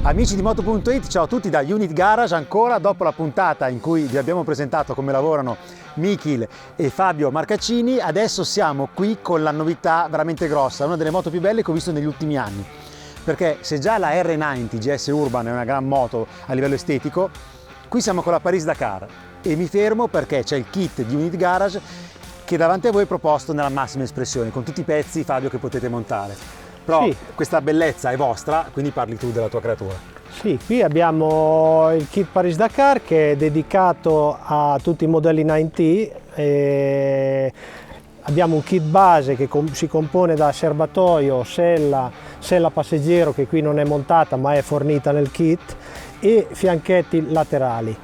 Amici di Moto.it, ciao a tutti da Unit Garage, ancora dopo la puntata in cui vi abbiamo presentato come lavorano Michiel e Fabio Marcaccini. Adesso siamo qui con la novità veramente grossa, una delle moto più belle che ho visto negli ultimi anni, perché se già la R90 GS Urban è una gran moto a livello estetico, qui siamo con la Paris-Dakar e mi fermo perché c'è il kit di Unit Garage che davanti a voi è proposto nella massima espressione, con tutti i pezzi, Fabio, che potete montare. Però sì, questa bellezza è vostra, quindi parli tu della tua creatura. Sì, qui abbiamo il kit Paris-Dakar che è dedicato a tutti i modelli 9T. Abbiamo un kit base che si compone da serbatoio, sella passeggero che qui non è montata ma è fornita nel kit, e fianchetti laterali.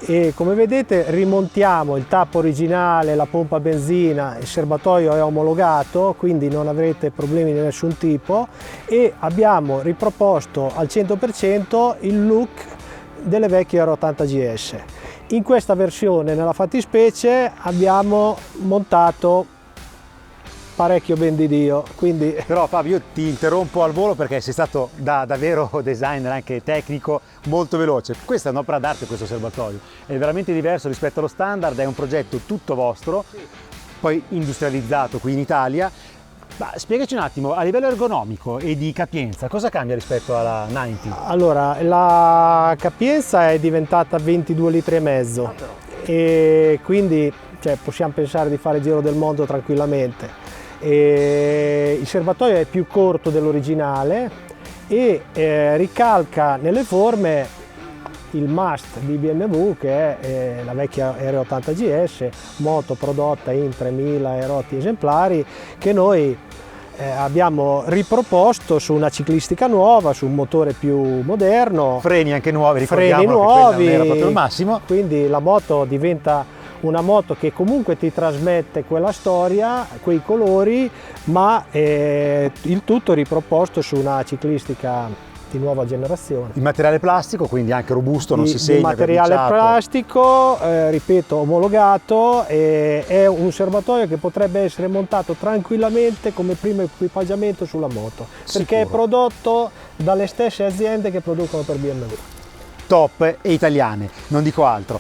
E come vedete rimontiamo il tappo originale, la pompa benzina, il serbatoio è omologato, quindi non avrete problemi di nessun tipo, e abbiamo riproposto al 100% il look delle vecchie R80 GS. In questa versione, nella fattispecie, abbiamo montato parecchio ben di Dio, quindi... Però Fabio, io ti interrompo al volo perché sei stato da vero designer, anche tecnico, molto veloce. Questa è un'opera d'arte, questo serbatoio, è veramente diverso rispetto allo standard, è un progetto tutto vostro, poi industrializzato qui in Italia. Ma spiegaci un attimo, a livello ergonomico e di capienza, cosa cambia rispetto alla 90? Allora, la capienza è diventata 22 litri e mezzo, e quindi possiamo pensare di fare il giro del mondo tranquillamente. Il serbatoio è più corto dell'originale e ricalca nelle forme il must di BMW, che è la vecchia R80 GS, moto prodotta in 3000 erotti esemplari, che noi abbiamo riproposto su una ciclistica nuova, su un motore più moderno. Freni anche nuovi, ricordiamo, freni nuovi, non era proprio il massimo. Quindi la moto diventa una moto che comunque ti trasmette quella storia, quei colori, ma il tutto riproposto su una ciclistica di nuova generazione. Il materiale plastico, quindi anche robusto, non si segna. Il materiale plastico, ripeto, omologato, è un serbatoio che potrebbe essere montato tranquillamente come primo equipaggiamento sulla moto, perché è prodotto dalle stesse aziende che producono per BMW. Top e italiane, non dico altro.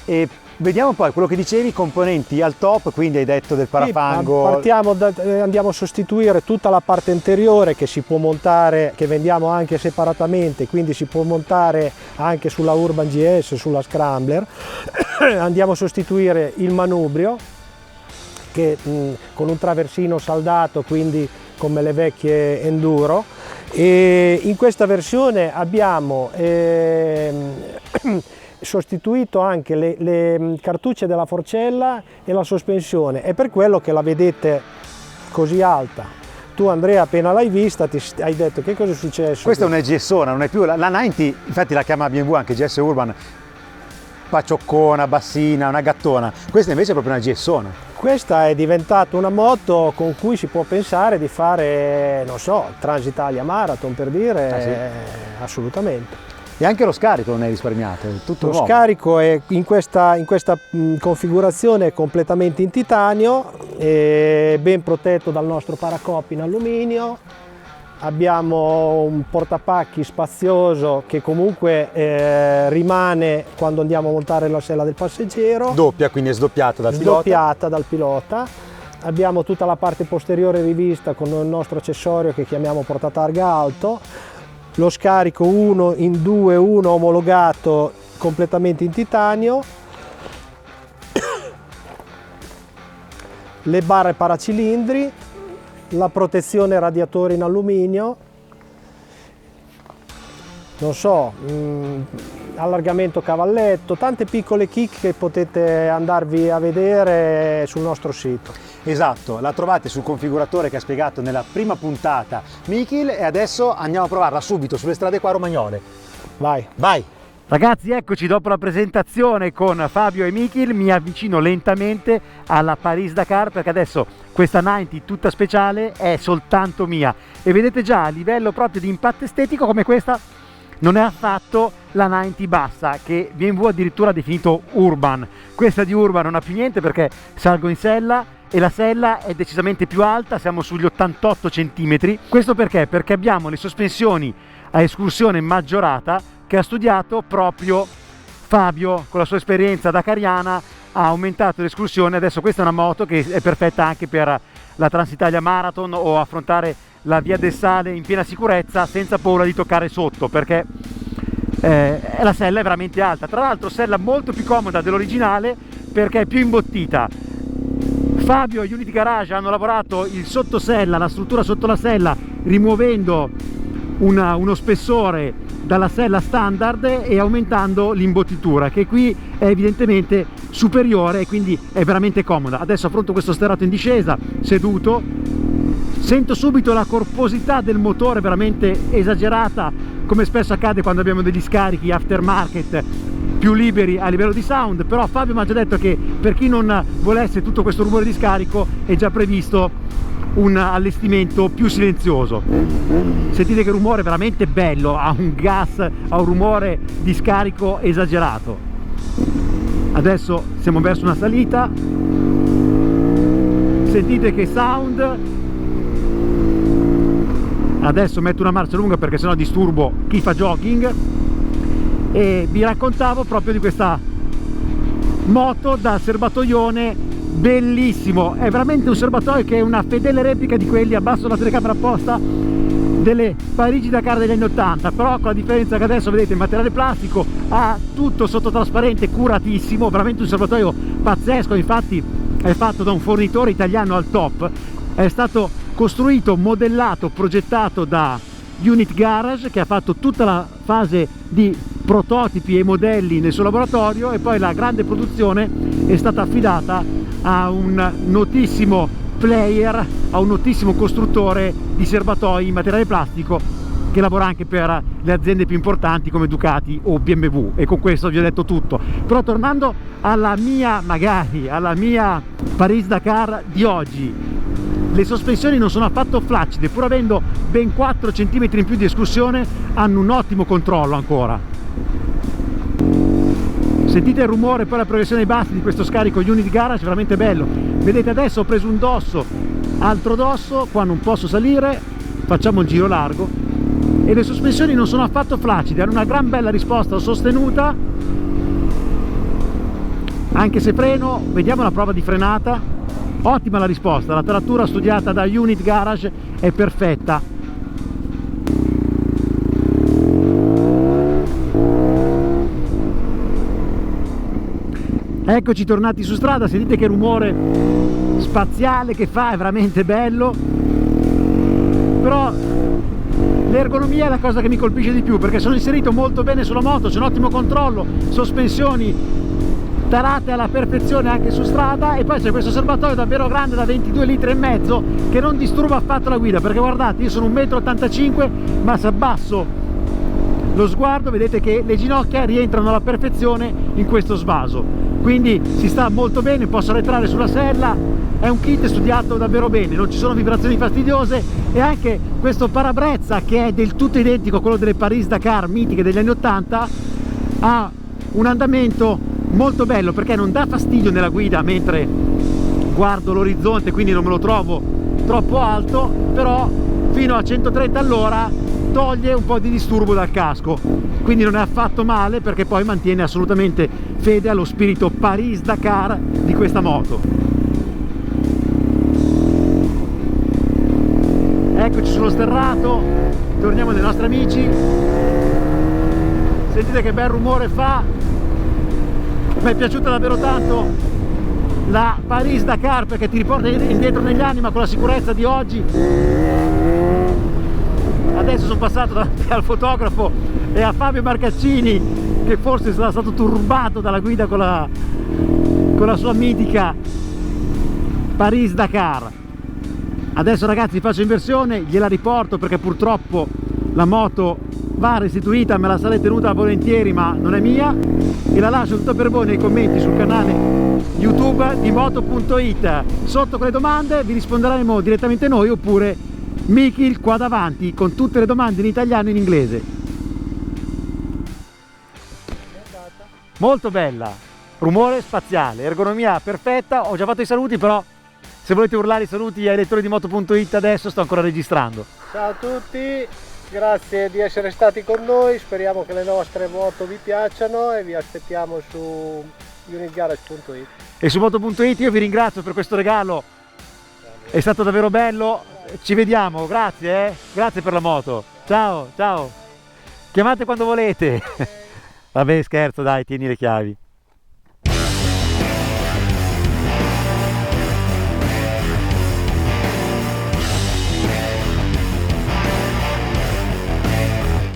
E vediamo poi quello che dicevi, componenti al top, quindi hai detto del parafango. Sì, andiamo a sostituire tutta la parte interiore che si può montare, che vendiamo anche separatamente, quindi si può montare anche sulla Urban GS, sulla Scrambler. Andiamo a sostituire il manubrio che, con un traversino saldato, quindi come le vecchie Enduro, e in questa versione abbiamo sostituito anche le cartucce della forcella e la sospensione, è per quello che la vedete così alta. Tu, Andrea, appena l'hai vista ti hai detto: che cosa è successo? Questa è una GS-ona, non è più la 90, infatti la chiama BMW anche GS Urban, pacioccona, bassina, una gattona. Questa invece è proprio una GS-ona. Questa è diventata una moto con cui si può pensare di fare, non so, Transitalia Marathon, per dire. Sì. Assolutamente. E anche lo scarico non è risparmiato, è tutto lo nuovo. Scarico è in questa configurazione completamente in titanio, è ben protetto dal nostro paracoppi in alluminio. Abbiamo un portapacchi spazioso che comunque rimane quando andiamo a montare la sella del passeggero. Doppia, quindi è sdoppiata dal pilota. Abbiamo tutta la parte posteriore rivista con il nostro accessorio che chiamiamo portatarga alto. Lo scarico 1 in 2, 1 omologato completamente in titanio, le barre paracilindri, la protezione radiatore in alluminio, non so, allargamento cavalletto, tante piccole kick che potete andarvi a vedere sul nostro sito. Esatto, la trovate sul configuratore che ha spiegato nella prima puntata Michiel, e adesso andiamo a provarla subito sulle strade qua romagnole. Vai! Vai! Ragazzi, eccoci dopo la presentazione con Fabio e Michiel. Mi avvicino lentamente alla Paris-Dakar perché adesso questa 90 tutta speciale è soltanto mia, e vedete già a livello proprio di impatto estetico come questa non è affatto la 90 bassa, che BMW addirittura ha definito urban. Questa di urban non ha più niente perché salgo in sella e la sella è decisamente più alta, siamo sugli 88 cm. Questo perché? Perché abbiamo le sospensioni a escursione maggiorata che ha studiato proprio Fabio con la sua esperienza dakariana. Ha aumentato l'escursione, adesso questa è una moto che è perfetta anche per la Transitalia Marathon o affrontare la Via del Sale in piena sicurezza senza paura di toccare sotto, perché la sella è veramente alta. Tra l'altro sella molto più comoda dell'originale perché è più imbottita. Fabio e Unit Garage hanno lavorato il sottosella, la struttura sotto la sella, rimuovendo uno spessore dalla sella standard e aumentando l'imbottitura, che qui è evidentemente superiore e quindi è veramente comoda. Adesso affronto questo sterrato in discesa, seduto, sento subito la corposità del motore veramente esagerata, come spesso accade quando abbiamo degli scarichi aftermarket più liberi a livello di sound. Però Fabio mi ha già detto che per chi non volesse tutto questo rumore di scarico è già previsto un allestimento più silenzioso. Sentite che rumore veramente bello, ha un gas, ha un rumore di scarico esagerato. Adesso siamo verso una salita, sentite che sound. Adesso metto una marcia lunga perché sennò disturbo chi fa jogging, e vi raccontavo proprio di questa moto da serbatoione bellissimo. È veramente un serbatoio che è una fedele replica di quelli, abbasso la telecamera apposta, delle Parigi-Dakar degli anni 80, però con la differenza che adesso vedete il materiale plastico, ha tutto sottotrasparente, curatissimo, veramente un serbatoio pazzesco. Infatti è fatto da un fornitore italiano al top, è stato costruito, modellato, progettato da Unit Garage, che ha fatto tutta la fase di prototipi e modelli nel suo laboratorio, e poi la grande produzione è stata affidata a un notissimo player, a un notissimo costruttore di serbatoi in materiale plastico che lavora anche per le aziende più importanti come Ducati o BMW. E con questo vi ho detto tutto. Però tornando alla mia Paris-Dakar di oggi, le sospensioni non sono affatto flaccide, pur avendo ben 4 cm in più di escursione, hanno un ottimo controllo ancora. Sentite il rumore, poi la progressione ai bassi di questo scarico Unit Garage, veramente bello. Vedete, adesso ho preso un dosso, altro dosso, qua non posso salire, facciamo il giro largo, e le sospensioni non sono affatto flaccide, hanno una gran bella risposta sostenuta, anche se freno, vediamo la prova di frenata. Ottima la risposta, la taratura studiata da Unit Garage è perfetta. Eccoci tornati su strada, sentite che rumore spaziale che fa, è veramente bello. Però l'ergonomia è la cosa che mi colpisce di più, perché sono inserito molto bene sulla moto, c'è un ottimo controllo, sospensioni tarate alla perfezione anche su strada, e poi c'è questo serbatoio davvero grande da 22,5 litri che non disturba affatto la guida, perché guardate, io sono 1,85 m, ma se abbasso lo sguardo vedete che le ginocchia rientrano alla perfezione in questo svaso, quindi si sta molto bene, posso arretrare sulla sella. È un kit studiato davvero bene, non ci sono vibrazioni fastidiose, e anche questo parabrezza, che è del tutto identico a quello delle Paris-Dakar mitiche degli anni 80, ha un andamento molto bello perché non dà fastidio nella guida mentre guardo l'orizzonte, quindi non me lo trovo troppo alto, però fino a 130 all'ora toglie un po' di disturbo dal casco, quindi non è affatto male, perché poi mantiene assolutamente fede allo spirito Paris-Dakar di questa moto. Eccoci sullo sterrato, torniamo dai nostri amici, sentite che bel rumore fa. Mi è piaciuta davvero tanto la Paris-Dakar perché ti riporta indietro negli anni, ma con la sicurezza di oggi. Adesso sono passato davanti al fotografo e a Fabio Marcaccini, che forse sarà stato turbato dalla guida con la sua mitica Paris-Dakar. Adesso ragazzi faccio inversione, gliela riporto perché purtroppo la moto va restituita, me la sarei tenuta volentieri ma non è mia, e la lascio tutto per voi nei commenti sul canale YouTube di Moto.it. Sotto con le domande vi risponderemo direttamente noi, oppure Mikil qua davanti con tutte le domande in italiano e in inglese. Molto bella, rumore spaziale, ergonomia perfetta. Ho già fatto i saluti, però se volete urlare i saluti ai lettori di Moto.it adesso sto ancora registrando. Ciao a tutti, Grazie di essere stati con noi, speriamo che le nostre moto vi piacciono e vi aspettiamo su unitgarage.it. E su moto.it io vi ringrazio per questo regalo, è stato davvero bello, ci vediamo, grazie, grazie per la moto, ciao, ciao, chiamate quando volete. Vabbè, scherzo, dai, tieni le chiavi.